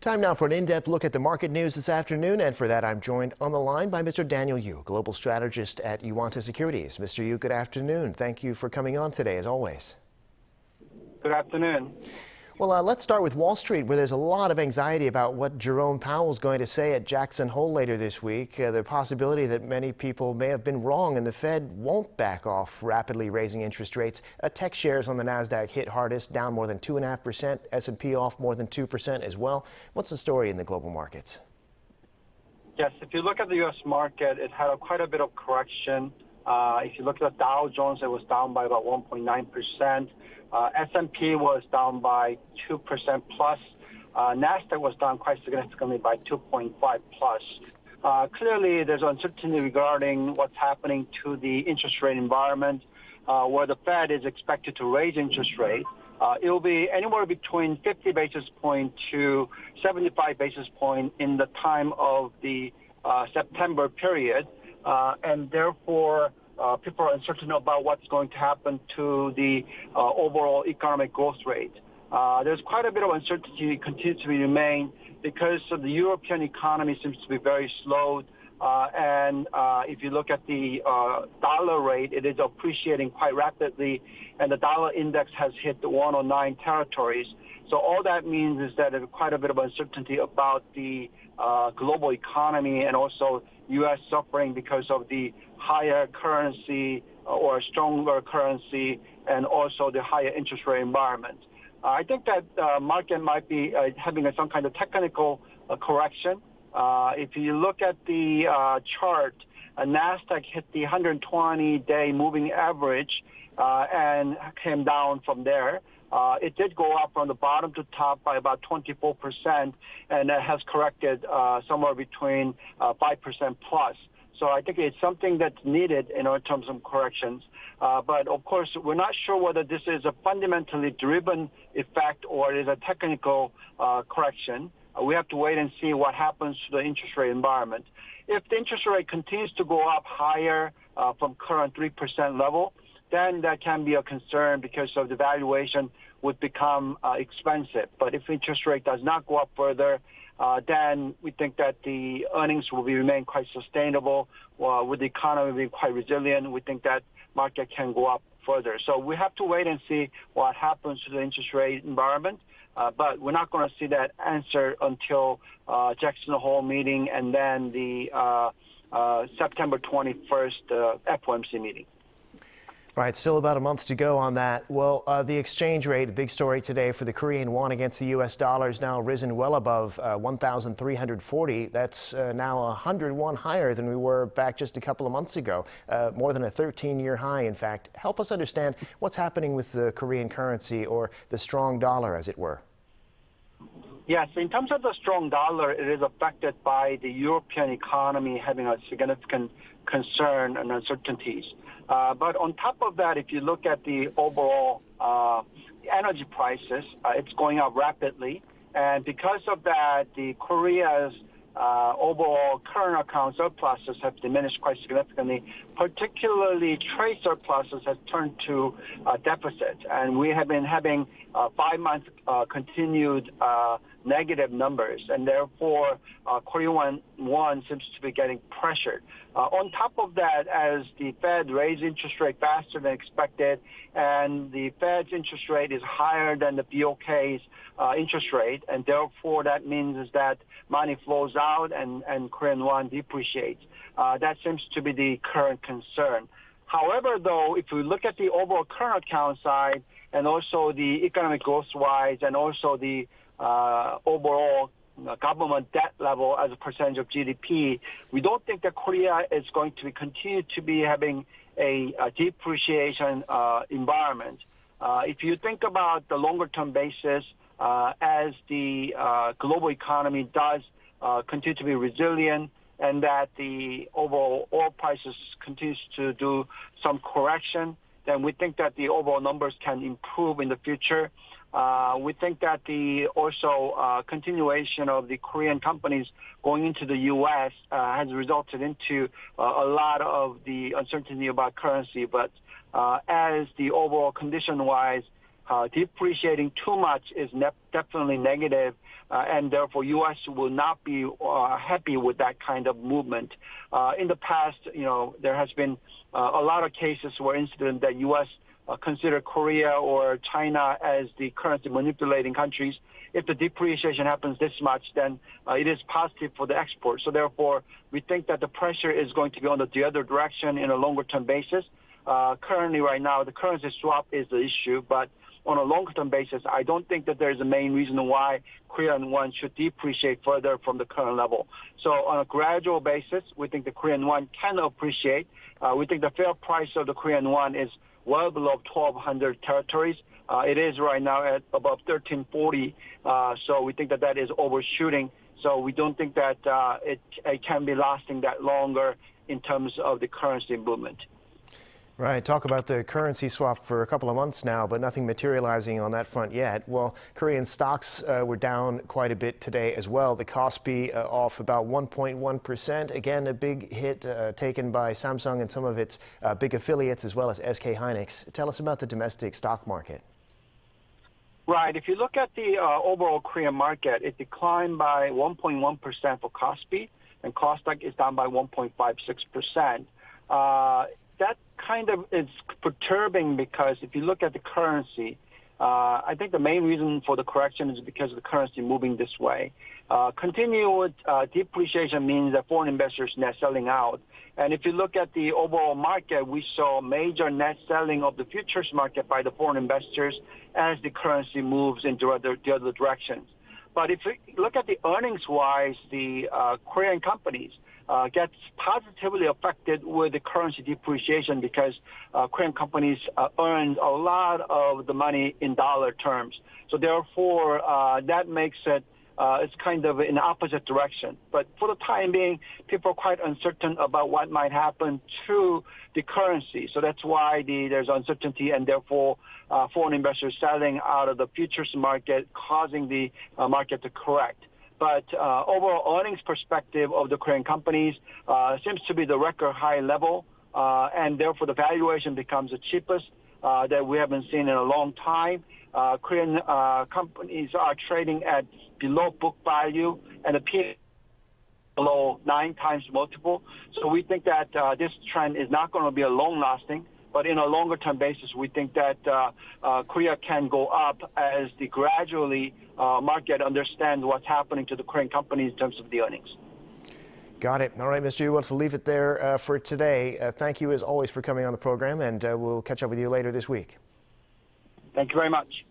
Time now for an in-depth look at the market news this afternoon, and for that I'm joined on the line by Mr. Daniel Yu, Global Strategist at Yuanta Securities. Mr. Yu, good afternoon. Thank you for coming on today, as always. Good afternoon. Well, let's start with Wall Street, where there's a lot of anxiety about what Jerome Powell is going to say at Jackson Hole later this week. The possibility that many people may have been wrong and the Fed won't back off rapidly raising interest rates. Tech shares on the Nasdaq hit hardest, down more than 2.5%. S&P off more than 2% as well. What's the story in the global markets? Yes, if you look at the U.S. market, it had quite a bit of correction. If you look at the Dow Jones, it was down by about 1.9%. S&P was down by 2% plus. Nasdaq was down quite significantly by 2.5 plus. Clearly, there's uncertainty regarding what's happening to the interest rate environment, where the Fed is expected to raise interest rates. It will be anywhere between 50 basis point to 75 basis point in the time of the September period, and therefore people are uncertain about what's going to happen to the overall economic growth rate. There's quite a bit of uncertainty continues to remain because of the European economy seems to be very slow. And if you look at the dollar rate, it is appreciating quite rapidly, and the dollar index has hit the 109 territories. So all that means is that there's quite a bit of uncertainty about the global economy and also U.S. suffering because of the higher currency or stronger currency and also the higher interest rate environment. I think that the market might be having some kind of technical correction. If you look at the chart, Nasdaq hit the 120-day moving average and came down from there. It did go up from the bottom to top by about 24%, and it has corrected somewhere between 5% plus. So I think it's something that's needed in terms of corrections. But of course, we're not sure whether this is a fundamentally driven effect or it is a technical correction. We have to wait and see what happens to the interest rate environment. If the interest rate continues to go up higher from current 3% level, then that can be a concern because of the valuation would become expensive. But if interest rate does not go up further, then we think that the earnings will remain quite sustainable. With the economy being quite resilient, we think that market can go up further. So we have to wait and see what happens to the interest rate environment. But we're not going to see that answer until Jackson Hole meeting and then the September 21st FOMC meeting. Right, still about a month to go on that. Well, the exchange rate, the big story today for the Korean won against the U.S. dollar, is now risen well above 1,340. That's now 101 higher than we were back just a couple of months ago, more than a 13-year high, in fact. Help us understand what's happening with the Korean currency, or the strong dollar, as it were. Yes, in terms of the strong dollar, it is affected by the European economy having a significant concern and uncertainties. But on top of that, if you look at the overall energy prices, it's going up rapidly. And because of that, the Korea's overall current account surpluses have diminished quite significantly. Particularly, trade surpluses have turned to deficit. And we have been having 5 months continued negative numbers, and therefore Korean won seems to be getting pressured. On top of that, as the Fed raised interest rate faster than expected, and the Fed's interest rate is higher than the BOK's interest rate, and therefore that means is that money flows out and Korean won depreciates. That seems to be the current concern. However, though, if we look at the overall current account side and also the economic growth-wise and also the overall government debt level as a percentage of GDP, we don't think that Korea is going to continue to be having a depreciation environment. If you think about the longer-term basis, as the global economy does continue to be resilient, and that the overall oil prices continues to do some correction, then we think that the overall numbers can improve in the future. We think that the also continuation of the Korean companies going into the U.S. Has resulted into a lot of the uncertainty about currency. But as the overall condition-wise, Depreciating too much is definitely negative, and therefore U.S. will not be happy with that kind of movement. In the past, there has been a lot of cases where incident that U.S. Consider Korea or China as the currency manipulating countries. If the depreciation happens this much, then it is positive for the export. So therefore, we think that the pressure is going to be on the other direction in a longer term basis. Currently, right now, the currency swap is the issue, but on a longer term basis, I don't think that there is a main reason why Korean won should depreciate further from the current level. So on a gradual basis, we think the Korean won can appreciate. We think the fair price of the Korean won is well below 1,200 territories. It is right now at above 1,340. So we think that that is overshooting. So we don't think that it can be lasting that longer in terms of the currency movement. Right. Talk about the currency swap for a couple of months now, but nothing materializing on that front yet. Well, Korean stocks were down quite a bit today as well. The Kospi off about 1.1%. Again, a big hit taken by Samsung and some of its big affiliates, as well as SK Hynix. Tell us about the domestic stock market. Right. If you look at the overall Korean market, it declined by 1.1% for Kospi, and Kosdaq is down by 1.56%. That kind of is perturbing because if you look at the currency, I think the main reason for the correction is because of the currency moving this way. Continued depreciation means that foreign investors net selling out. And if you look at the overall market, we saw major net selling of the futures market by the foreign investors as the currency moves in the other directions. But if we look at the earnings-wise, the Korean companies gets positively affected with the currency depreciation because Korean companies earn a lot of the money in dollar terms. So therefore, that makes it it's kind of in the opposite direction. But for the time being, people are quite uncertain about what might happen to the currency. So that's why there's uncertainty, and therefore foreign investors selling out of the futures market, causing the market to correct. But overall earnings perspective of the Korean companies seems to be the record high level, and therefore the valuation becomes the cheapest that we haven't seen in a long time. Korean companies are trading at below book value and a P below 9 times multiple. So we think that this trend is not going to be a long-lasting. But in a longer-term basis, we think that Korea can go up as the gradually market understands what's happening to the Korean companies in terms of the earnings. Got it. All right, Mr. Yu, we'll leave it there for today. Thank you, as always, for coming on the program, and we'll catch up with you later this week. Thank you very much.